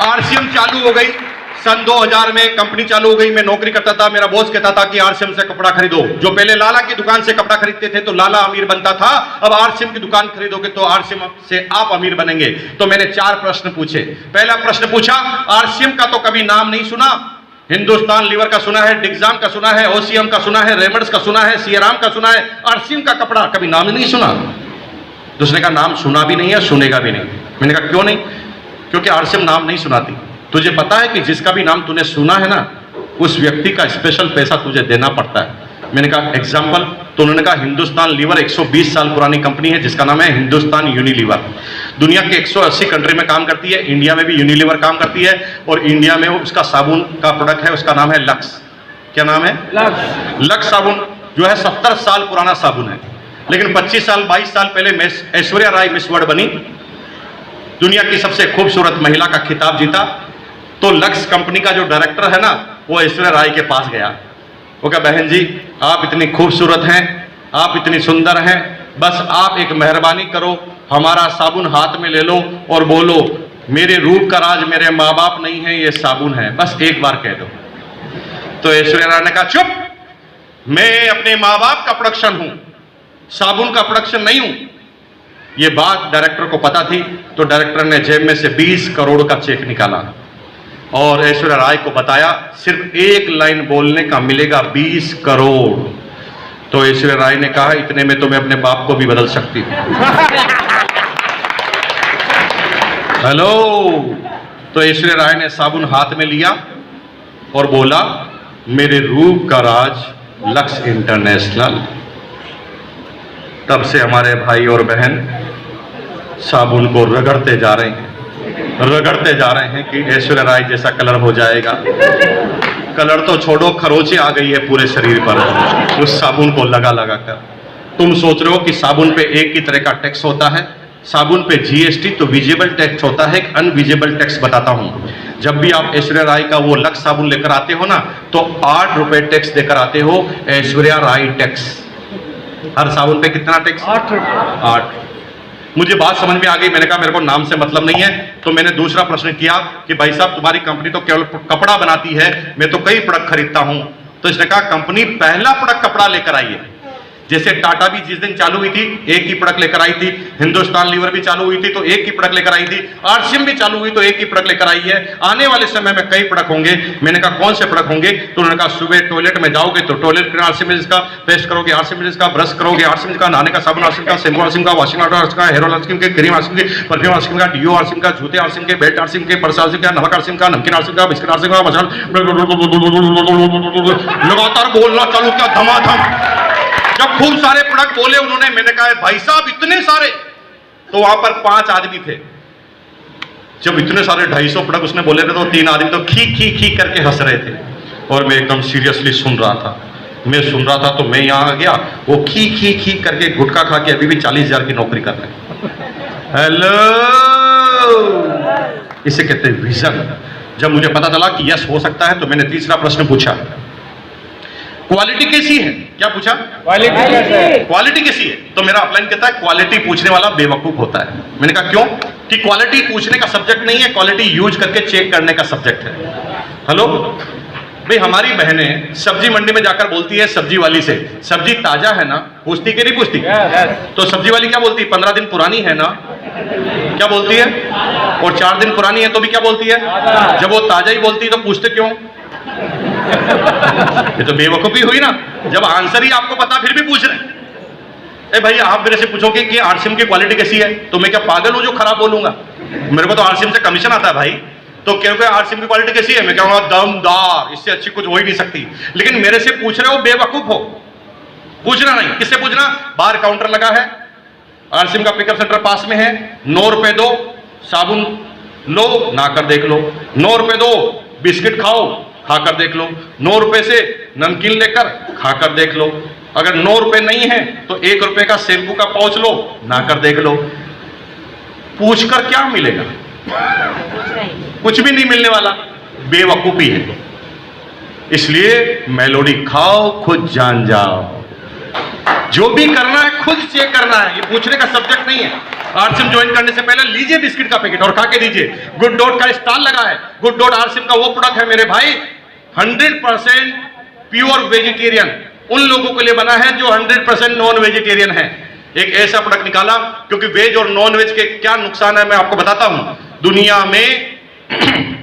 RCM चालू हो गई सन 2000 में, कंपनी चालू हो गई। मैं नौकरी करता था, मेरा बॉस कहता था कि आरसीएम से कपड़ा खरीदो। जो पहले लाला की दुकान से कपड़ा खरीदते थे तो लाला अमीर बनता था, अब आरसीएम की दुकान खरीदोगे तो आरसीएम से आप अमीर बनेंगे। तो मैंने 4 प्रश्न पूछे। पहला प्रश्न पूछा, आरसीएम का तो कभी नाम नहीं सुना, हिंदुस्तान लीवर का सुना है, डिग्जाम का सुना है, ओसीएम का सुना है, रेमंड्स का सुना है, सियाराम का सुना है, आरसीएम का कपड़ा कभी नाम नहीं सुना। दूसरे का नाम सुना भी नहीं है, सुनेगा भी नहीं। मैंने कहा क्यों नहीं? क्योंकि आरसीएम नाम नहीं सुनाती। तुझे पता है कि जिसका भी नाम तूने सुना है ना, उस व्यक्ति का स्पेशल पैसा तुझे देना पड़ता है। मैंने कहा एग्जाम्पल? तो उन्होंने कहा हिंदुस्तान लीवर 120 साल पुरानी कंपनी है जिसका नाम है हिंदुस्तान यूनिलीवर। दुनिया के 180 कंट्री में काम करती है, इंडिया में भी यूनिलीवर काम करती है, और इंडिया में उसका साबुन का प्रोडक्ट है, उसका नाम है लक्स। क्या नाम है? लक्स साबुन जो है 70 साल पुराना साबुन है। लेकिन 25 साल 22 साल पहले ऐश्वर्या राय मिस वर्ल्ड बनी, दुनिया की सबसे खूबसूरत महिला का खिताब जीता। तो लक्स कंपनी का जो डायरेक्टर है ना, वो ऐश्वर्या राय के पास गया। वो कहा बहन जी आप इतनी खूबसूरत हैं, आप इतनी सुंदर हैं, बस आप एक मेहरबानी करो, हमारा साबुन हाथ में ले लो और बोलो मेरे रूप का राज मेरे माँ बाप नहीं है, ये साबुन है, बस एक बार कह दो। तो ऐश्वर्या राय ने कहा चुप, मैं अपने माँ बाप का प्रोडक्शन हूं, साबुन का प्रोडक्शन नहीं हूं। ये बात डायरेक्टर को पता थी, तो डायरेक्टर ने जेब में से 20 करोड़ का चेक निकाला और ऐश्वर्या राय को बताया सिर्फ एक लाइन बोलने का मिलेगा 20 करोड़। तो ऐश्वर्या राय ने कहा इतने में तो मैं अपने बाप को भी बदल सकती हूं। हेलो। तो ऐश्वर्या राय ने साबुन हाथ में लिया और बोला मेरे रूप का राज लक्स इंटरनेशनल। तब से हमारे भाई और बहन साबुन को रगड़ते जा रहे हैं कि ऐश्वर्या राय जैसा कलर हो जाएगा। कलर तो छोड़ो, खरोंचे आ गई है पूरे शरीर पर उस साबुन को लगा कर। तुम सोच रहे हो कि साबुन पे एक ही तरह का टैक्स होता है? साबुन पे जीएसटी तो विजिबल टैक्स होता है, एक अनविजिबल टैक्स बताता हूं। जब भी आप ऐश्वर्या राय का वो लक्स साबुन लेकर आते हो ना, तो 8 रुपए टैक्स देकर आते हो, ऐश्वर्या राय टैक्स। हर साबुन पे कितना टैक्स? 8। मुझे बात समझ में आ गई। मैंने कहा मेरे को नाम से मतलब नहीं है। तो मैंने दूसरा प्रश्न किया कि भाई साहब तुम्हारी कंपनी तो केवल कपड़ा बनाती है, मैं तो कई प्रोडक्ट खरीदता हूं। तो इसने कहा कंपनी पहला प्रोडक्ट कपड़ा लेकर आई है। जैसे टाटा भी जिस दिन चालू हुई थी एक ही प्रोडक्ट लेकर आई थी, हिंदुस्तान लीवर भी चालू हुई थी तो एक ही प्रोडक्ट लेकर आई थी, आरसीएम भी चालू हुई तो एक ही प्रोडक्ट लेकर आई है। आने वाले समय में कई प्रोडक्ट होंगे। मैंने कहा कौन से प्रोडक्ट होंगे? तो उन्होंने कहा सुबह टॉयलेट में जाओगे तो टॉयलेट क्लीनर आरसीएम का, पेस्ट करोगे आरसीएम का, ब्रश करोगे आरसीएम का, नहाने का साबुन आरसीएम का, शैम्पू आरसीएम का, वॉशिंग पाउडर आरसीएम का, हेयर ऑयल आरसीएम के, क्रीम आरसीएम के, परफ्यूम आरसीएम का, डिओ आरसीएम का, जूते आरसीएम के, बेल्ट आरसीएम के, पर्स आरसीएम का, नमक आरसीएम का, नमकीन आरसीएम का, बिस्किट आरसीएम का, मसाला लगातार बोलना चालू किया धमाधम। जब खूब सारे प्रोडक्ट बोले उन्होंने, मैंने कहा भाई साहब इतने सारे? तो वहां पर 5 आदमी थे। जब इतने सारे 250 प्रोडक्ट उसने बोले थे तो 3 आदमी तो खी करके हंस रहे थे और मैं एकदम सीरियसली सुन रहा था। मैं सुन रहा था तो मैं यहां आ गया, वो खी करके गुटखा खा के अभी भी 40,000 की नौकरी कर रहे हैं। हेलो, इसे कहते हैं विजन। जब मुझे पता चला कि यस हो सकता है तो मैंने तीसरा प्रश्न पूछा क्वालिटी कैसी है? क्या पूछा? क्वालिटी कैसी है? तो मेरा अपलाइन कहता है क्वालिटी पूछने वाला बेवकूफ होता है। मैंने कहा क्यों? कि क्वालिटी पूछने का सब्जेक्ट नहीं है, क्वालिटी यूज करके चेक करने का सब्जेक्ट है। हेलो भाई, हमारी बहनें सब्जी मंडी में जाकर बोलती है सब्जी वाली से सब्जी ताजा है ना, पूछती कि नहीं पूछती? तो सब्जी वाली क्या बोलती है? 15 दिन पुरानी है ना। क्या बोलती है? और 4 दिन पुरानी है तो भी क्या बोलती है? जब वो ताजा ही बोलती है तो पूछते क्यों? ये तो बेवकूफी हुई ना। जब आंसर ही आपको पता फिर भी पूछ रहे हैं। ए भाई आप मेरे से पूछोगे कि आरसीएम की क्वालिटी कैसी है, तो मैं क्या पागल हूं जो खराब बोलूंगा? मेरे को तो आरसीएम से कमीशन आता है भाई। तो क्योंकि आरसीएम की क्वालिटी कैसी है, मैं कहूंगा दमदार, इससे अच्छी कुछ हो ही नहीं सकती। लेकिन मेरे से पूछ रहे हो बेवकूफ हो। पूछना नहीं। किससे पूछना? बाहर काउंटर लगा है, आरसीएम का पिकअप सेंटर पास में है, 9 रुपए दो, साबुन लो, नहाकर देख लो। 9 रुपए दो, बिस्किट खाओ, खाकर देख लो। 9 रुपए से नमकीन लेकर खाकर देख लो। अगर 9 रुपए नहीं है तो 1 रुपए का शैम्पू का पाउच लो, नहाकर देख लो। पूछकर क्या मिलेगा? कुछ भी नहीं मिलने वाला। बेवकूफी है। इसलिए मेलोडी खाओ, खुद जान जाओ। जो भी करना है खुद चेक करना है, ये पूछने का सब्जेक्ट नहीं है। आरसीएम ज्वाइन करने से पहले लीजिए बिस्किट का पैकेट और खा के दीजिए। गुड डॉट का स्टॉल लगा है। गुड डॉट आरसीएम का वो प्रोडक्ट है मेरे भाई 100% प्योर वेजिटेरियन, उन लोगों के लिए बना है जो 100% नॉन वेजिटेरियन है। एक ऐसा प्रोडक्ट निकाला, क्योंकि वेज और नॉन वेज के क्या नुकसान है मैं आपको बताता हूं। दुनिया में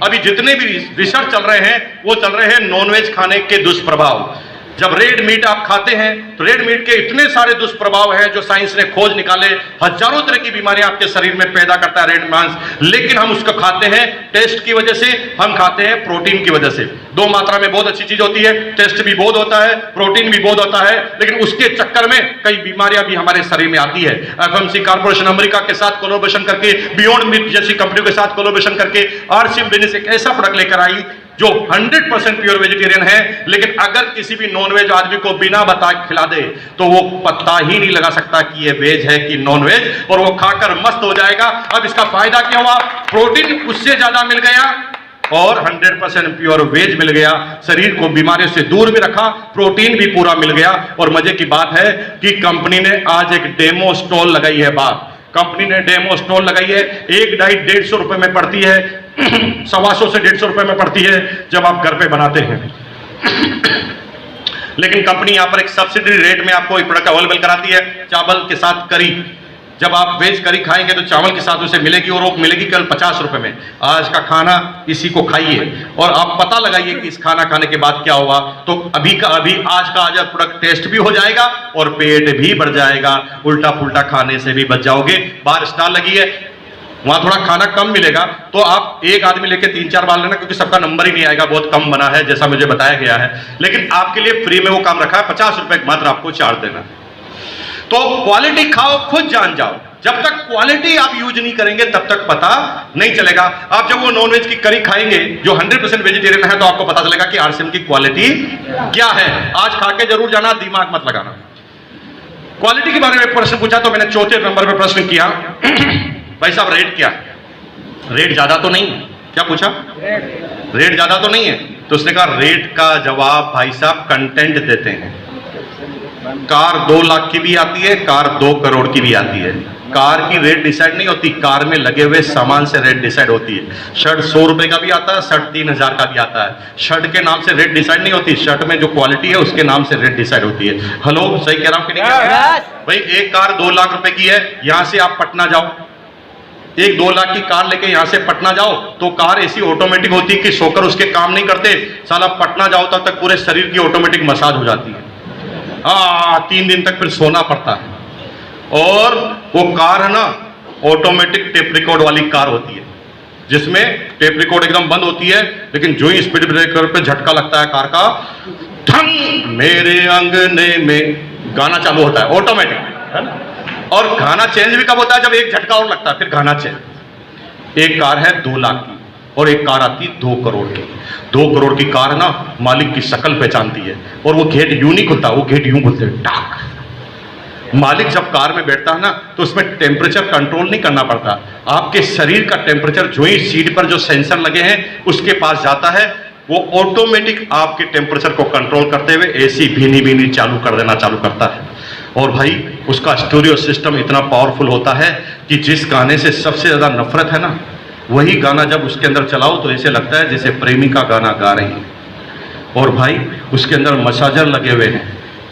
अभी जितने भी रिसर्च चल रहे हैं वो चल रहे हैं नॉन वेज खाने के दुष्प्रभाव। जब रेड मीट आप खाते हैं तो रेड मीट के इतने सारे दुष्प्रभाव हैं जो साइंस ने खोज निकाले। हजारों तरह की बीमारियां आपके शरीर में पैदा करता है रेड मांस, लेकिन हम उसको खाते हैं टेस्ट की वजह से, हम खाते हैं प्रोटीन की वजह से। दो मात्रा में बहुत अच्छी चीज होती है, टेस्ट भी बहुत होता है, प्रोटीन भी बहुत होता है, लेकिन उसके चक्कर में कई बीमारियां भी हमारे शरीर में आती है। एफएमसी कॉर्पोरेशन अमेरिका के साथ कोलैबोरेशन करके, बियॉन्ड मीट जैसी कंपनियों के साथ कोलैबोरेशन करके आरसीएम बिजनेस एक ऐसा प्रोडक्ट लेकर आई जो 100% प्योर वेजिटेरियन है, लेकिन अगर किसी भी नॉनवेज आदमी को बिना बताए खिला दे तो वो पता ही नहीं लगा सकता कि ये वेज है कि नॉन वेज, और वो खाकर मस्त हो जाएगा। अब इसका फायदा क्या हुआ? प्रोटीन उससे ज्यादा मिल गया और 100% प्योर वेज मिल गया, शरीर को बीमारियों से दूर भी रखा, प्रोटीन भी पूरा मिल गया। और मजे की बात है कि कंपनी ने आज एक डेमो स्टॉल लगाई है। बात कंपनी ने डेमो स्टॉल लगाई है। एक डाइट 150 रुपए में पड़ती है, 125 से 150 रुपए में पड़ती है जब आप घर पे बनाते हैं। लेकिन कंपनी यहां पर एक सब्सिडी रेट में आपको एक प्रोडक्ट अवेलेबल कराती है, चावल के साथ करी। जब आप वेज करी खाएंगे तो चावल के साथ उसे मिलेगी, और वो मिलेगी केवल 50 रुपए में। आज का खाना इसी को खाइए और आप पता लगाइए कि इस खाना खाने के बाद क्या होगा। तो अभी का अभी आज का आज प्रोडक्ट टेस्ट भी हो जाएगा और पेट भी बढ़ जाएगा, उल्टा पुल्टा खाने से भी बच जाओगे। बाहर स्टॉल लगी है, वहां थोड़ा खाना कम मिलेगा, तो आप एक आदमी लेके 3-4 बार लेना, क्योंकि सबका नंबर ही नहीं आएगा, बहुत कम बना है जैसा मुझे बताया गया है। लेकिन आपके लिए फ्री में वो काम रखा है, 50 रुपए मात्र आपको चार्ज देना। तो क्वालिटी खाओ, खुद जान जाओ। जब तक क्वालिटी आप यूज नहीं करेंगे तब तक पता नहीं चलेगा। आप जब वो नॉनवेज की करी खाएंगे जो 100% वेजिटेरियन है, तो आपको पता चलेगा कि आरसीएम की क्वालिटी क्या है। आज खा के जरूर जाना, दिमाग मत लगाना। क्वालिटी के बारे में प्रश्न पूछा तो मैंने चौथे नंबर पर प्रश्न किया, भाई साहब रेट क्या? रेट ज्यादा तो नहीं? क्या पूछा? रेट ज्यादा तो नहीं है? तो उसने कहा रेट का जवाब भाई साहब कंटेंट देते हैं। कार 2 लाख की भी आती है, कार 2 करोड़ की भी आती है। कार की रेट डिसाइड नहीं होती, कार में लगे हुए सामान से रेट डिसाइड होती है। शर्ट 100 रुपए का भी आता है, शर्ट 3000 का भी आता है। शर्ट के नाम से रेट डिसाइड नहीं होती, शर्ट में जो क्वालिटी है उसके नाम से रेट डिसाइड होती है। हेलो, सही कह रहा हूं कि नहीं? भाई एक कार 2 लाख रुपए की है, यहां से आप पटना जाओ, एक 2 लाख की कार लेके यहां से पटना जाओ, तो कार ऐसी ऑटोमेटिक होती है कि सोकर उसके काम नहीं करते। साला पटना जाओ तब तक पूरे शरीर की ऑटोमेटिक मसाज हो जाती है। 3 दिन तक फिर सोना पड़ता है। और वो कार है ना, ऑटोमेटिक टेप रिकॉर्ड वाली कार होती है, जिसमें टेप रिकॉर्ड एकदम बंद होती है, लेकिन जो ही स्पीड ब्रेकर पे झटका लगता है कार का, धम मेरे अंगने में गाना चालू होता है ऑटोमेटिक, है ना। और गाना चेंज भी कब होता है? जब एक झटका और लगता है, फिर गाना चेंज। एक कार है 2 लाख की और एक कार आती 2 करोड़ की। 2 करोड़ की कार ना मालिक की शक्ल पहचानती है, और वो गेट यूं नहीं खुलता, वो गेट यूं खुलते हैं, टाक। मालिक जब कार में बैठता है ना, तो उसमें टेम्परेचर कंट्रोल नहीं करना पड़ता। आपके शरीर का टेम्परेचर जो ही सीट पर जो सेंसर लगे हैं उसके पास जाता है, वो ऑटोमेटिक आपके टेम्परेचर को कंट्रोल करते हुए एसी भीनी भीनी चालू कर देना चालू करता है। और भाई उसका स्टूडियो सिस्टम इतना पावरफुल होता है कि जिस गाने से सबसे ज्यादा नफरत है ना, वही गाना जब उसके अंदर चलाओ तो ऐसे लगता है जैसे प्रेमिका गाना गा रही है। और भाई उसके अंदर मसाजर लगे हुए हैं,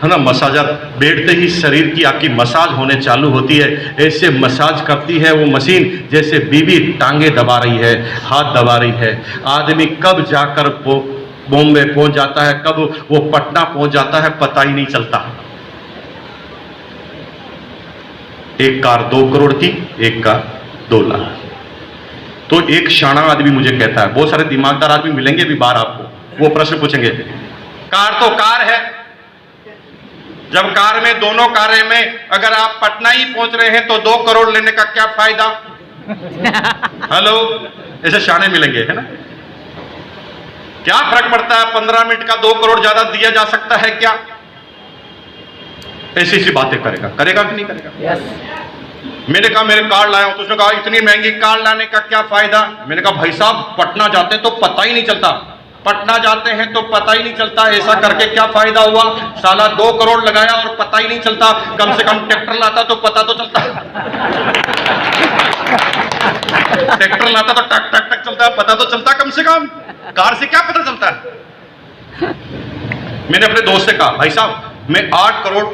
है ना। मसाजर बैठते ही शरीर की आपकी मसाज होने चालू होती है। ऐसे मसाज करती है वो मशीन जैसे बीवी टांगे दबा रही है, हाथ दबा रही है। आदमी कब जाकर बॉम्बे पहुंच जाता है, कब वो पटना पहुंच जाता है, पता ही नहीं चलता। एक कार 2 करोड़ की, एक कार 2 लाख। तो एक शाना आदमी मुझे कहता है, बहुत सारे दिमागदार आदमी मिलेंगे भी बाहर आपको, वो प्रश्न पूछेंगे, कार तो कार है, जब कार में दोनों कारें में अगर आप पटना ही पहुंच रहे हैं तो 2 करोड़ लेने का क्या फायदा? हेलो, ऐसे शाने मिलेंगे, है ना। क्या फर्क पड़ता है? 15 मिनट का 2 करोड़ ज्यादा दिया जा सकता है क्या? ऐसी सी बातें करेगा, करेगा कि नहीं करेगा? मैंने कहा मेरे कार लाया हूं, तो उसने कहा इतनी महंगी कार लाने का क्या फायदा? मैंने कहा भाई साहब पटना जाते तो पता ही नहीं चलता, पटना जाते हैं तो पता ही नहीं चलता, ऐसा करके क्या फायदा हुआ, साला 2 करोड़ लगाया और पता ही नहीं चलता। कम से कम ट्रैक्टर लाता तो पता तो चलता, ट्रैक्टर लाता तो टक टक टक चलता, पता तो चलता कम से कम। कार से क्या पता चलता है। मैंने अपने दोस्त से कहा, भाई साहब मैं 8 करोड़